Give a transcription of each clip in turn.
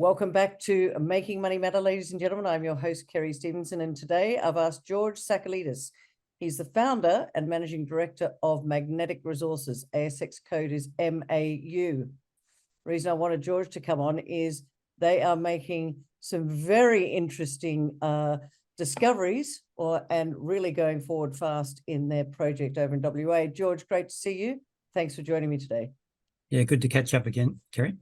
Welcome back to Making Money Matter, ladies and gentlemen. I'm your host, Kerry Stevenson, and today I've asked George Sakalidis. He's the founder and managing director of Magnetic Resources. ASX code is MAU. The reason I wanted George to come on is they are making some very interesting discoveries and really going forward fast in their project over in WA. George, great to see you. Thanks for joining me today. Yeah, good to catch up again, Kerry.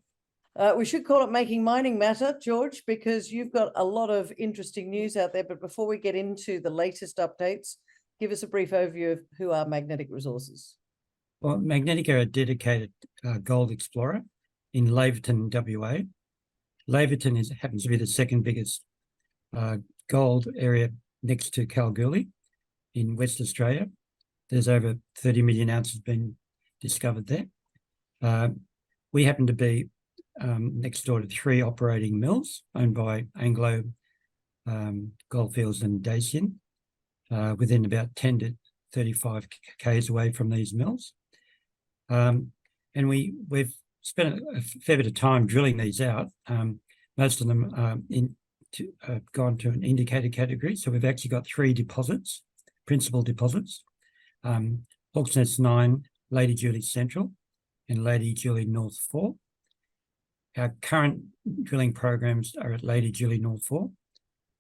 We should call it Making Mining Matter, George, because you've got a lot of interesting news out there. But before we get into the latest updates, give us a brief overview of who are Magnetic Resources. Well, Magnetic are a dedicated gold explorer in Laverton, WA. Laverton happens to be the second biggest gold area next to Kalgoorlie in West Australia. There's over 30 million ounces been discovered there. We happen to be next door to 3 operating mills owned by Anglo Goldfields and Dacian, within about 10 to 35 k's away from these mills. And we've spent a fair bit of time drilling these out. Most of them have gone to an indicated category. So we've actually got 3 deposits, principal deposits: Hawks Nest 9, Lady Julie Central, and Lady Julie North 4. Our current drilling programs are at Lady Julie North 4,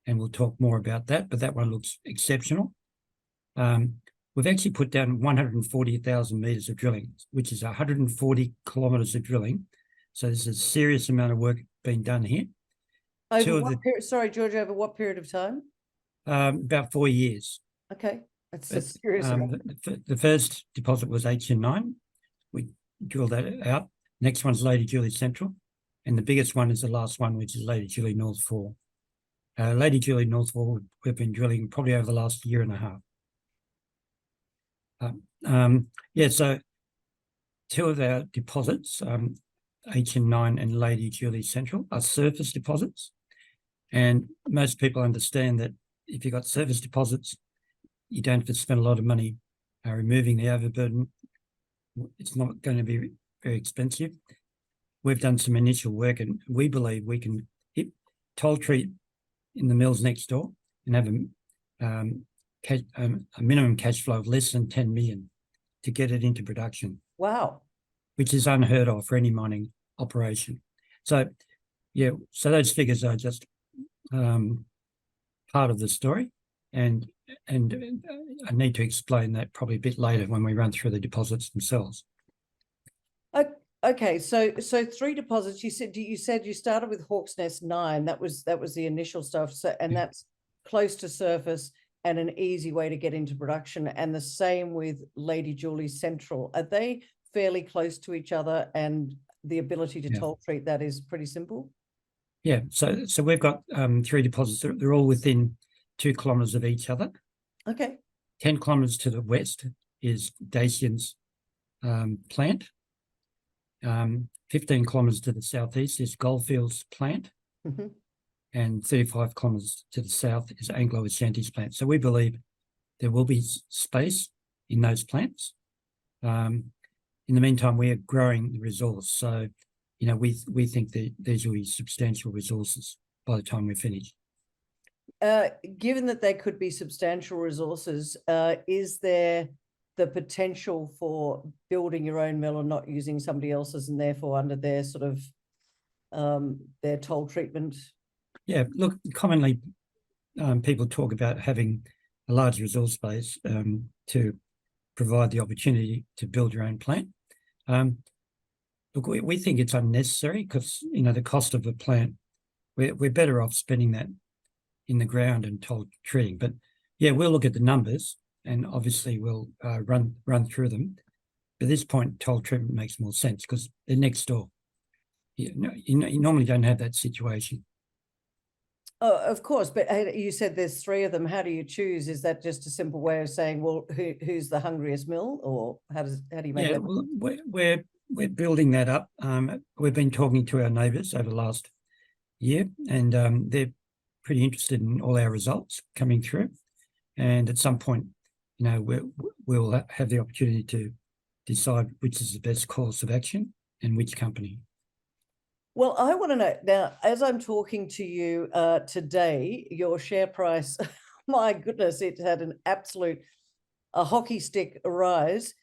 and we'll talk more about that, but that one looks exceptional. We've actually put down 140,000 metres of drilling, which is 140 kilometres of drilling. So there's a serious amount of work being done here. Sorry, George, over what period of time? About 4 years. Okay, that's a serious amount. The first deposit was HN9. We drilled that out. Next one's Lady Julie Central. And the biggest one is the last one, which is Lady Julie North 4. Lady Julie North 4, we've been drilling probably over the last year and a half. So 2 of our deposits, HN9 and Lady Julie Central, are surface deposits. And most people understand that if you've got surface deposits, you don't have to spend a lot of money removing the overburden. It's not going to be very expensive. We've done some initial work, and we believe we can toll treat in the mills next door and have a minimum cash flow of less than 10 million to get it into production. Wow. Which is unheard of for any mining operation. So, yeah, so those figures are just part of the story, and I need to explain that probably a bit later when we run through the deposits themselves. Okay, so 3 deposits. You said you started with Hawks Nest 9. That was the initial stuff. So, and that's close to surface and an easy way to get into production. And the same with Lady Julie Central. Are they fairly close to each other, and the ability to toll treat that is pretty simple? Yeah. So we've got 3 deposits. They're all within 2 kilometres of each other. Okay. 10 kilometres to the west is Dacian's plant. 15 kilometres to the southeast is Goldfields plant, and 35 kilometres to the south is Anglo Ashanti's plant. So we believe there will be space in those plants. In the meantime, we are growing the resource. So, we think that these will be substantial resources by the time we're finished. Given that they could be substantial resources, is there the potential for building your own mill and not using somebody else's, and therefore under their sort of their toll treatment? Yeah, look, commonly people talk about having a large resource base to provide the opportunity to build your own plant. Look, we think it's unnecessary because, the cost of a plant, we're better off spending that in the ground and toll treating. But yeah, we'll look at the numbers, and obviously we'll run through them. But at this point, toll treatment makes more sense because they're next door. You normally don't have that situation. Oh, of course, but you said there's 3 of them. How do you choose? Is that just a simple way of saying, well, who's the hungriest mill, or how do you make that? Well, we're building that up. We've been talking to our neighbours over the last year, and they're pretty interested in all our results coming through. And at some point, we'll have the opportunity to decide which is the best course of action and which company. Well, I want to know now, as I'm talking to you today, your share price, my goodness, it had an absolute a hockey stick rise.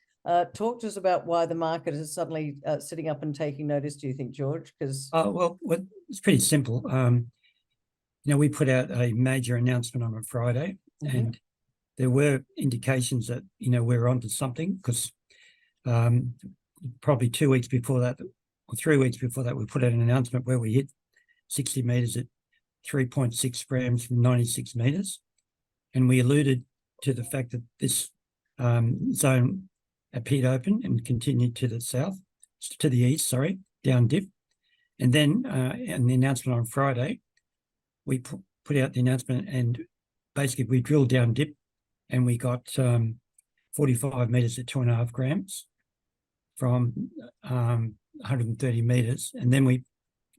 Talk to us about why the market is suddenly sitting up and taking notice, do you think, George? Because Well, it's pretty simple. We put out a major announcement on a Friday, and there were indications that, we're onto something, because probably 2 weeks before that, or 3 weeks before that, we put out an announcement where we hit 60 metres at 3.6 grams from 96 metres. And we alluded to the fact that this zone appeared open and continued to the east, down dip. And then in the announcement on Friday, we put out the announcement, and basically we drilled down dip, and we got 45 metres at 2.5 grams from 130 metres. And then we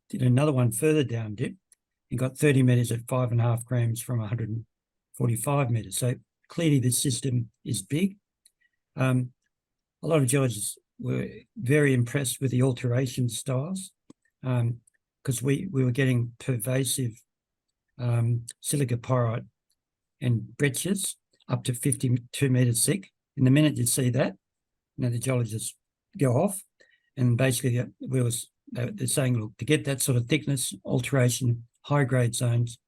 did another one further down dip and got 30 metres at 5.5 grams from 145 metres. So clearly this system is big. A lot of geologists were very impressed with the alteration styles, because we were getting pervasive silica pyrite and breccias up to 52 metres thick. And the minute you see that, the geologists go off, and basically they're saying, look, to get that sort of thickness, alteration, high-grade zones,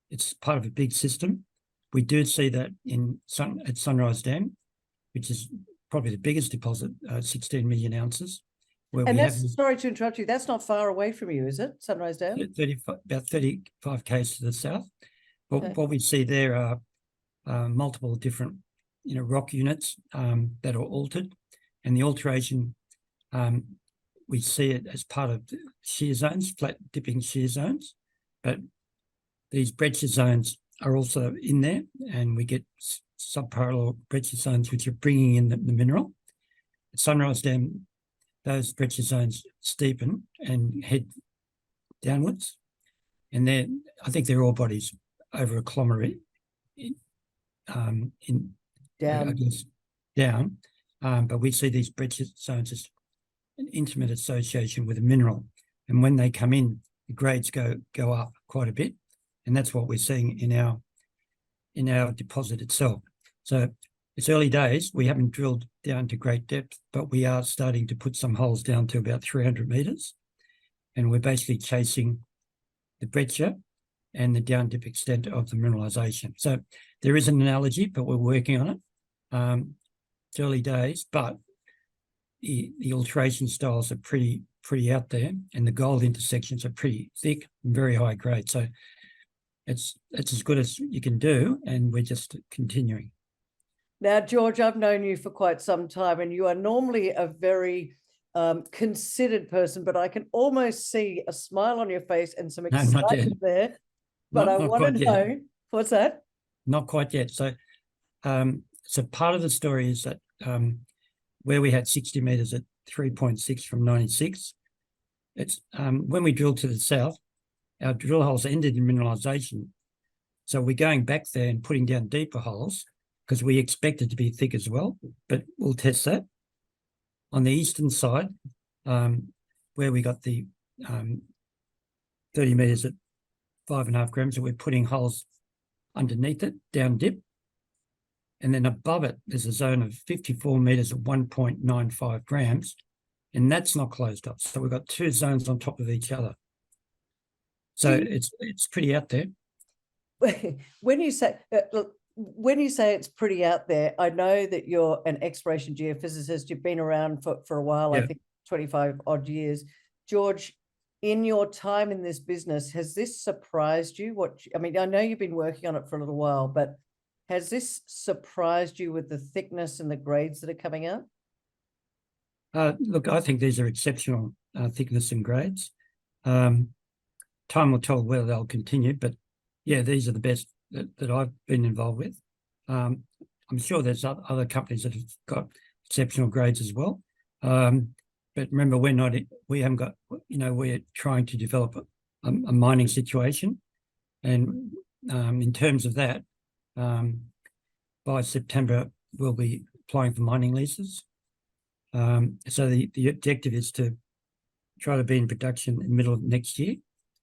it's part of a big system. We do see that at Sunrise Dam, which is probably the biggest deposit, 16 million ounces. Sorry to interrupt you, that's not far away from you, is it, Sunrise Dam? About 35 k's to the south. But Okay. what we see there are multiple different, rock units that are altered, and the alteration, we see it as part of shear zones, flat dipping shear zones, but these breccia zones are also in there, and we get subparallel breccia zones which are bringing in the mineral. At Sunrise Dam, those breccia zones steepen and head downwards, and then I think they're ore bodies over a kilometre down. But we see these breccia zones as an intimate association with a mineral, and when they come in, the grades go up quite a bit, and that's what we're seeing in our deposit itself. So it's early days. We haven't drilled down to great depth, but we are starting to put some holes down to about 300 metres, and we're basically chasing the breccia and the down dip extent of the mineralisation. So there is an analogy, but we're working on it. It's early days, but the alteration styles are pretty out there, and the gold intersections are pretty thick and very high grade. So it's as good as you can do, and we're just continuing. Now, George, I've known you for quite some time, and you are normally a very considered person, but I can almost see a smile on your face and some excitement there. But I want to know, what's that? Not quite yet. So part of the story is that where we had 60 metres at 3.6 from 96, it's when we drilled to the south, our drill holes ended in mineralisation. So we're going back there and putting down deeper holes because we expect it to be thick as well, but we'll test that. On the eastern side, where we got the 30 metres at 5.5 grams, and we're putting holes underneath it, down dip. And then above it, there's a zone of 54 metres at 1.95 grams, and that's not closed up. So we've got two zones on top of each other. So it's pretty out there. When you say it's pretty out there, I know that you're an exploration geophysicist. You've been around for a while, yeah. I think 25 odd years. George, in your time in this business, has this surprised you? I know you've been working on it for a little while, but has this surprised you with the thickness and the grades that are coming out? Look, I think these are exceptional thickness and grades. Time will tell whether they'll continue, but yeah, these are the best that I've been involved with. I'm sure there's other companies that have got exceptional grades as well. But remember, we haven't got, we're trying to develop a mining situation. And in terms of that, by September, we'll be applying for mining leases. So the objective is to try to be in production in the middle of next year.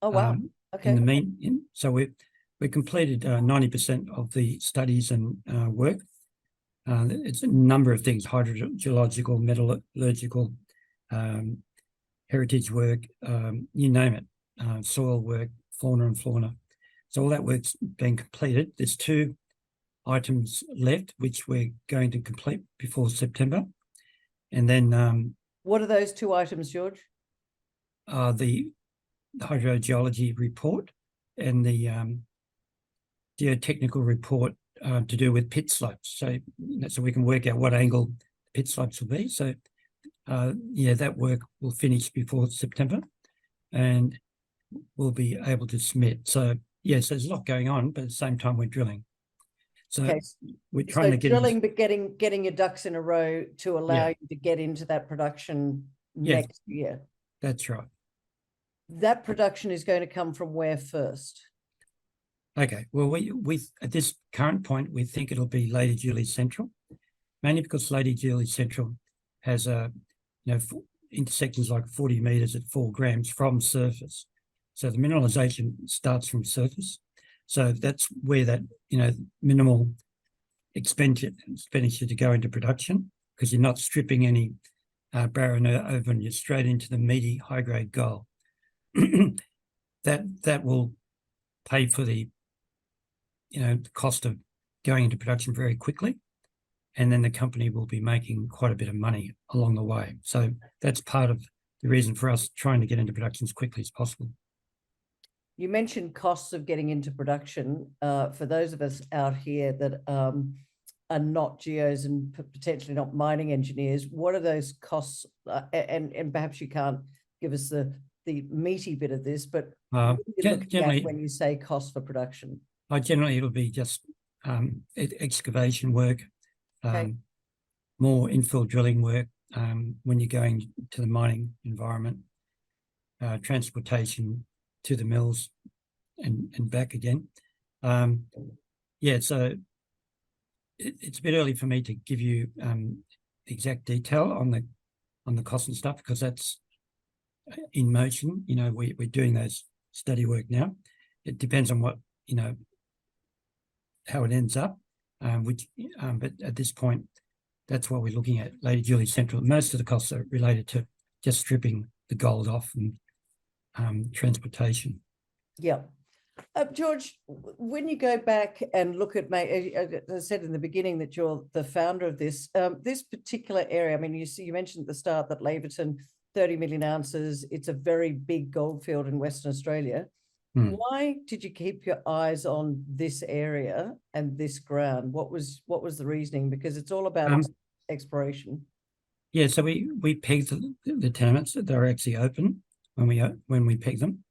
Oh, wow. In Okay. the so we completed 90% of the studies and work. It's a number of things: hydrogeological, metallurgical, heritage work, you name it, soil work, fauna and flora. So all that work's been completed. There's 2 items left, which we're going to complete before September. And then What are those 2 items, George? the hydrogeology report and the geotechnical report to do with pit slopes. So we can work out what angle pit slopes will be. So yeah, that work will finish before September and we'll be able to submit. So yes, there's a lot going on, but at the same time we're drilling. So Okay. we're trying to get drilling, but getting your ducks in a row to allow you to get into that production next year. That's right. That production is going to come from where first? Okay. Well, we at this current point we think it'll be Lady Julie Central, mainly because Lady Julie Central has intersections like 40 meters at 4 grams from surface. So the mineralization starts from surface. So that's where that minimal expenditure to go into production, because you're not stripping any barren over and you're straight into the meaty high grade gold. that will pay for the cost of going into production very quickly, and then the company will be making quite a bit of money along the way. So that's part of the reason for us trying to get into production as quickly as possible. You mentioned costs of getting into production. For those of us out here that are not geos and potentially not mining engineers, what are those costs? And perhaps you can't give us the meaty bit of this, but what are you looking at when you say cost for production? Generally, it'll be just excavation work, more infill drilling work when you're going to the mining environment, transportation to the mills and back again. Yeah, so it's a bit early for me to give you exact detail on the cost and stuff, because that's in motion. We're doing those study work now. It depends on what how it ends up, but at this point, that's what we're looking at. Lady Julie Central. Most of the costs are related to just stripping the gold off and transportation. Yeah. George, when you go back and look at, as I said in the beginning that you're the founder of this particular area. I mean, you mentioned at the start that Laverton, 30 million ounces, it's a very big gold field in Western Australia. Why did you keep your eyes on this area and this ground? What was the reasoning? Because it's all about exploration. Yeah, so we pegged the tenements. They were actually open when we pegged them.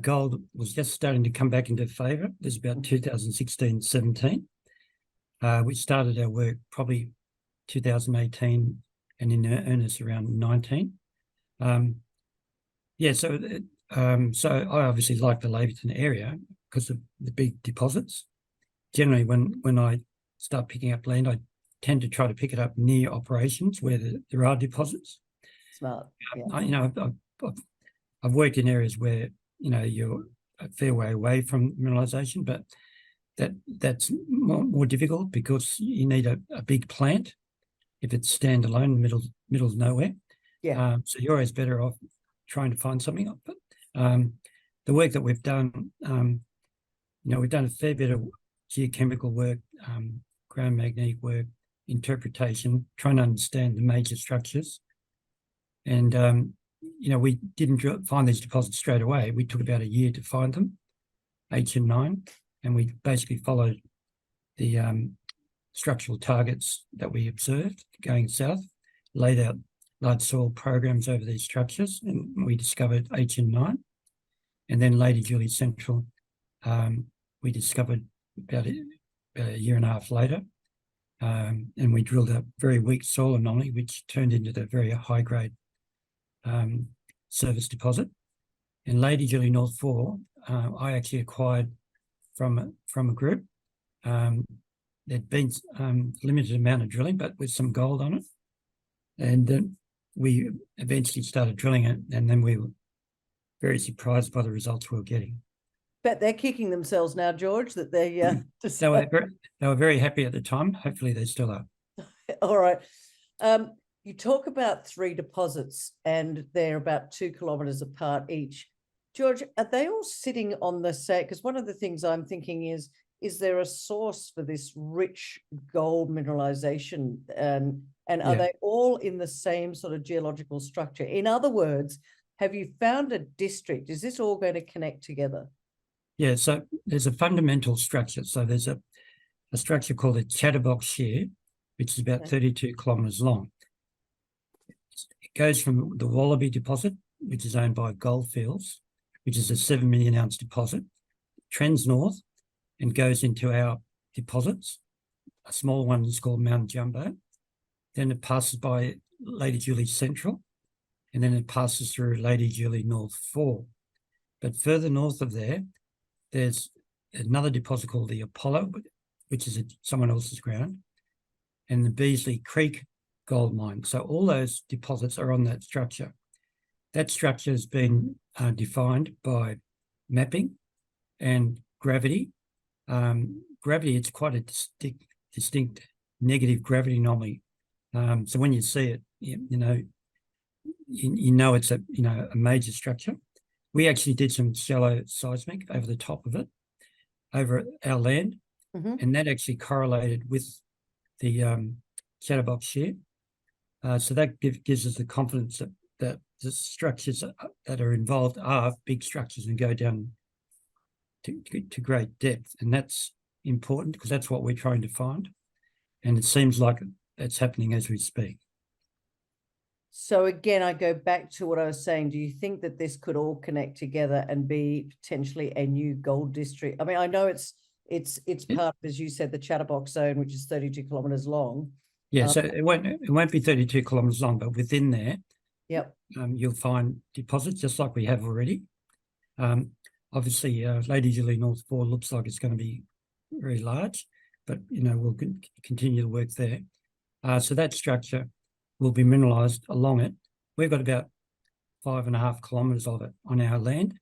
Gold was just starting to come back into favour. This is about 2016-17. We started our work probably 2018 and in earnest around 19. So I obviously like the Laverton area because of the big deposits. Generally, when I start picking up land, I tend to try to pick it up near operations where there are deposits. Smart. Yeah. I've worked in areas where you're a fair way away from mineralisation, but that's more difficult because you need a big plant if it's standalone in the middle of nowhere. Yeah. So you're always better off trying to find something. But the work that we've done, we've done a fair bit of geochemical work, ground magnetic work, interpretation, trying to understand the major structures. And we didn't find these deposits straight away. We took about a year to find them, H and 9, and we basically followed the structural targets that we observed going south, laid out large soil programs over these structures, and we discovered H and 9. And then Lady Julie Central, we discovered about a year and a half later, and we drilled a very weak soil anomaly, which turned into the very high-grade service deposit. And Lady Julie North 4, I actually acquired from a group. There'd been limited amount of drilling, but with some gold on it. And we eventually started drilling it, and then we were very surprised by the results we were getting. Bet they're kicking themselves now, George, that they They were very happy at the time. Hopefully they still are. All right. You talk about 3 deposits and they're about 2 kilometres apart each. George, are they all sitting on the same? Because one of the things I'm thinking is there a source for this rich gold mineralization? And are they all in the same sort of geological structure? In other words, have you found a district? Is this all going to connect together? Yeah, so there's a fundamental structure. So there's a structure called a Chatterbox shear, which is about 32 kilometres long. It goes from the Wallaby deposit, which is owned by Goldfields, which is a 7 million ounce deposit, trends north and goes into our deposits. A small one is called Mount Jumbo. Then it passes by Lady Julie Central, and then it passes through Lady Julie North 4. But further north of there, there's another deposit called the Apollo, which is someone else's ground, and the Beasley Creek gold mine. So all those deposits are on that structure. That structure has been defined by mapping and gravity. Gravity, it's quite a distinct negative gravity anomaly. So when you see it, you know it's a major structure. We actually did some shallow seismic over the top of it, over our land, and that actually correlated with the Chatterbox shear. So that gives us the confidence that the structures that are involved are big structures and go down to great depth. And that's important because that's what we're trying to find. And it seems like that's happening as we speak. So again, I go back to what I was saying. Do you think that this could all connect together and be potentially a new gold district? I mean, I know it's part of, as you said, the Chatterbox zone, which is 32 kilometres long. Yeah, so it won't be 32 kilometres long, but within there, you'll find deposits just like we have already. Obviously, Lady Julie North 4 looks like it's going to be very large, but we'll continue to work there. So that structure will be mineralised along it. We've got about 5.5 kilometres of it on our land,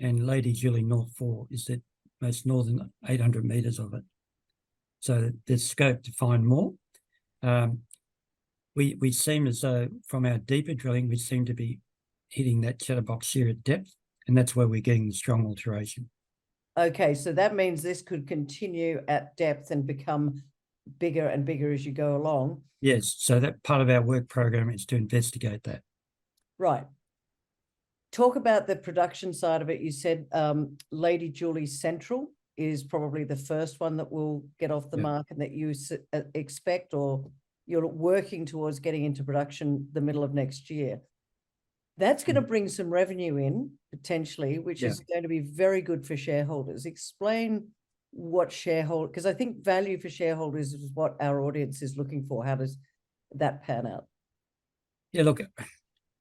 and Lady Julie North 4 is the most northern 800 metres of it. So there's scope to find more. We seem as though from our deeper drilling, we seem to be hitting that Chatterbox shear at depth, and that's where we're getting the strong alteration. Okay, so that means this could continue at depth and become bigger and bigger as you go along. Yes, so that part of our work program is to investigate that. Right. Talk about the production side of it. You said Lady Julie Central is probably the first one that will get off the mark and that you expect, or you're working towards getting into production the middle of next year. That's going to bring some revenue in potentially, which is going to be very good for shareholders. Explain what shareholder, because I think value for shareholders is what our audience is looking for. How does that pan out? Yeah, look,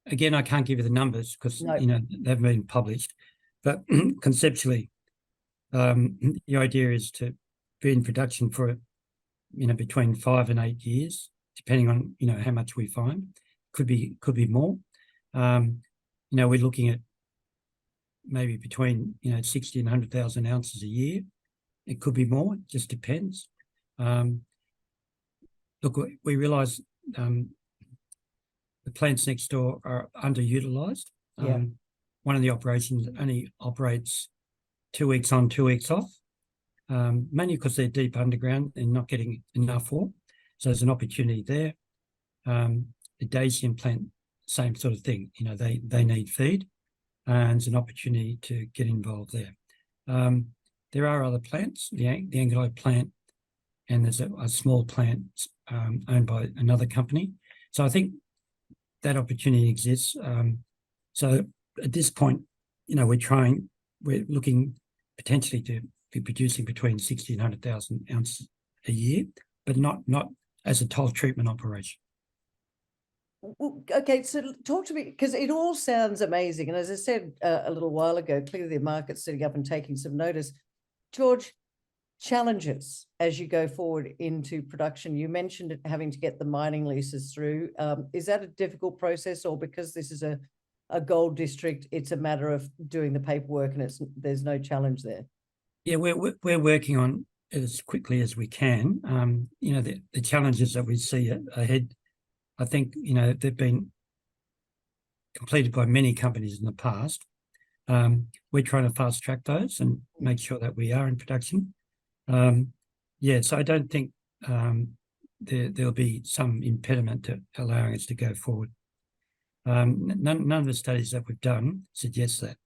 again, I can't give you the numbers because they've been published, but conceptually, the idea is to be in production for between 5 and 8 years, depending on how much we find. Could be more. We're looking at maybe between 60 and 100,000 ounces a year. It could be more. It just depends. Look, we realise the plants next door are underutilised. One of the operations only operates 2 weeks on, 2 weeks off, mainly because they're deep underground and not getting enough ore. So there's an opportunity there. The Dacian plant, same sort of thing. They need feed, and there's an opportunity to get involved there. There are other plants, the Anglo plant, and there's a small plant owned by another company. So I think that opportunity exists. So at this point, we're looking potentially to be producing between 60 and 100,000 ounces a year, but not as a toll treatment operation. Okay, so talk to me, because it all sounds amazing. And as I said a little while ago, clearly the market's sitting up and taking some notice. George, challenges as you go forward into production? You mentioned having to get the mining leases through. Is that a difficult process, or because this is a gold district, it's a matter of doing the paperwork and there's no challenge there? Yeah, we're working on it as quickly as we can. The challenges that we see ahead, I think, they've been completed by many companies in the past. We're trying to fast track those and make sure that we are in production. So I don't think there'll be some impediment to allowing us to go forward. None of the studies that we've done suggest that.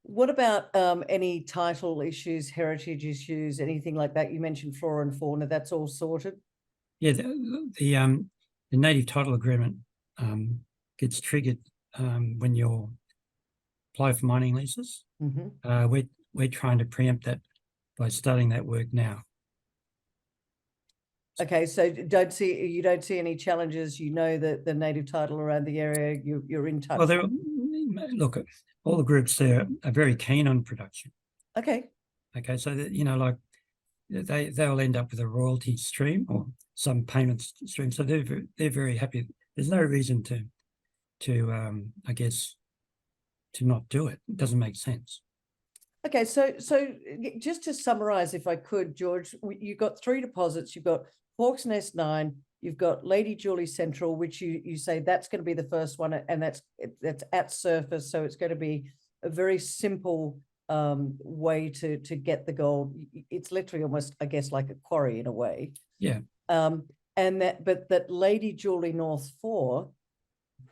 What about any title issues, heritage issues, anything like that? You mentioned flora and fauna. That's all sorted? Yeah, the native title agreement gets triggered when you apply for mining leases. Mm-hmm. We're trying to preempt that by starting that work now. Okay, so you don't see any challenges. That the native title around the area, you're in touch. Well, look, all the groups there are very keen on production. Okay. Okay, so that, they'll end up with a royalty stream or some payment stream. So they're very happy. There's no reason to I guess, to not do it. It doesn't make sense. Okay, so just to summarize, if I could, George, you've got 3 deposits. You've got Hawk's Nest 9. You've got Lady Julie Central, which you say that's going to be the first one, and that's at surface. So it's going to be a very simple way to get the gold. It's literally almost, I guess, like a quarry in a way. Yeah. But that Lady Julie North 4,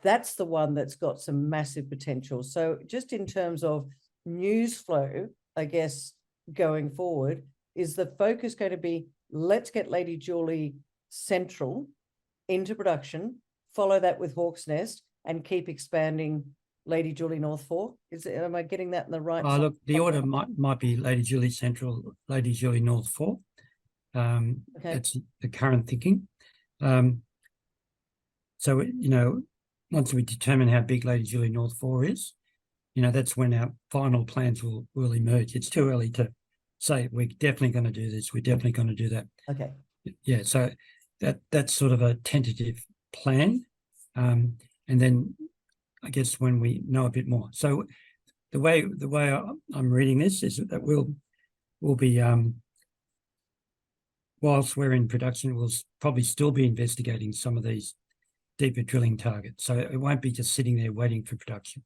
that's the one that's got some massive potential. So just in terms of news flow, I guess, going forward, is the focus going to be, let's get Lady Julie Central into production, follow that with Hawk's Nest, and keep expanding Lady Julie North 4? Am I getting that in the right? Look, the order might be Lady Julie Central, Lady Julie North 4. Okay. That's the current thinking. So, once we determine how big Lady Julie North 4 is, that's when our final plans will emerge. It's too early to say we're definitely going to do this, we're definitely going to do that. Okay. Yeah, so that's sort of a tentative plan. And then I guess when we know a bit more. So the way I'm reading this is that we'll be whilst we're in production, we'll probably still be investigating some of these deeper drilling targets. So it won't be just sitting there waiting for production.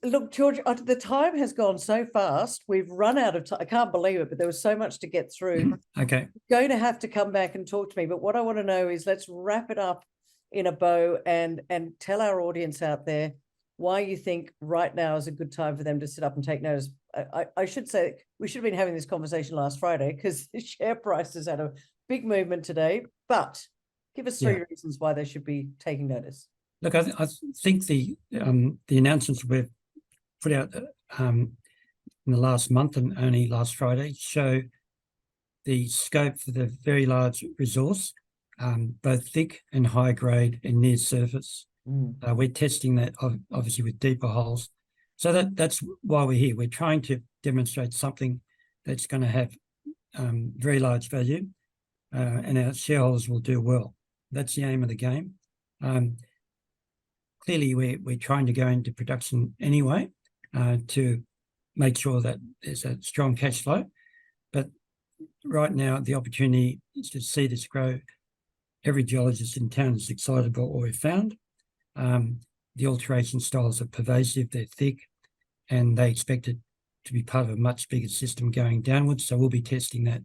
Look, George, the time has gone so fast. We've run out of time. I can't believe it, but there was so much to get through. Okay. You're going to have to come back and talk to me. But what I want to know is, let's wrap it up in a bow and tell our audience out there why you think right now is a good time for them to sit up and take notice. I should say we should have been having this conversation last Friday, because the share price has had a big movement today. But give us 3 reasons why they should be taking notice. Look, I think the announcements we've put out in the last month and only last Friday show the scope for the very large resource, both thick and high grade and near surface. We're testing that obviously with deeper holes. So that's why we're here. We're trying to demonstrate something that's going to have very large value, and our shareholders will do well. That's the aim of the game. Clearly, we're trying to go into production anyway to make sure that there's a strong cash flow. But right now, the opportunity is to see this grow. Every geologist in town is excited about what we've found. The alteration styles are pervasive, they're thick, and they expect it to be part of a much bigger system going downwards. So we'll be testing that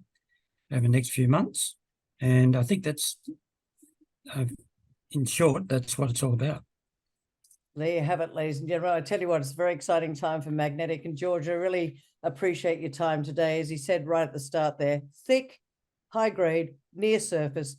over the next few months. And I think that's, in short, that's what it's all about. There you have it, ladies and gentlemen. I tell you what, it's a very exciting time for Magnetic. And George, I really appreciate your time today. As he said right at the start there, thick, high grade, near surface,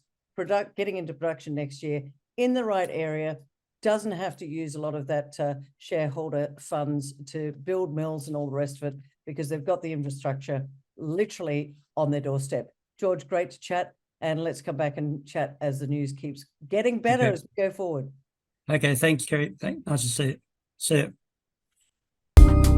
getting into production next year in the right area. Doesn't have to use a lot of that shareholder funds to build mills and all the rest of it, because they've got the infrastructure literally on their doorstep. George, great to chat, and let's come back and chat as the news keeps getting better as we go forward. Okay, thanks, Kerry. Nice to see you. See you.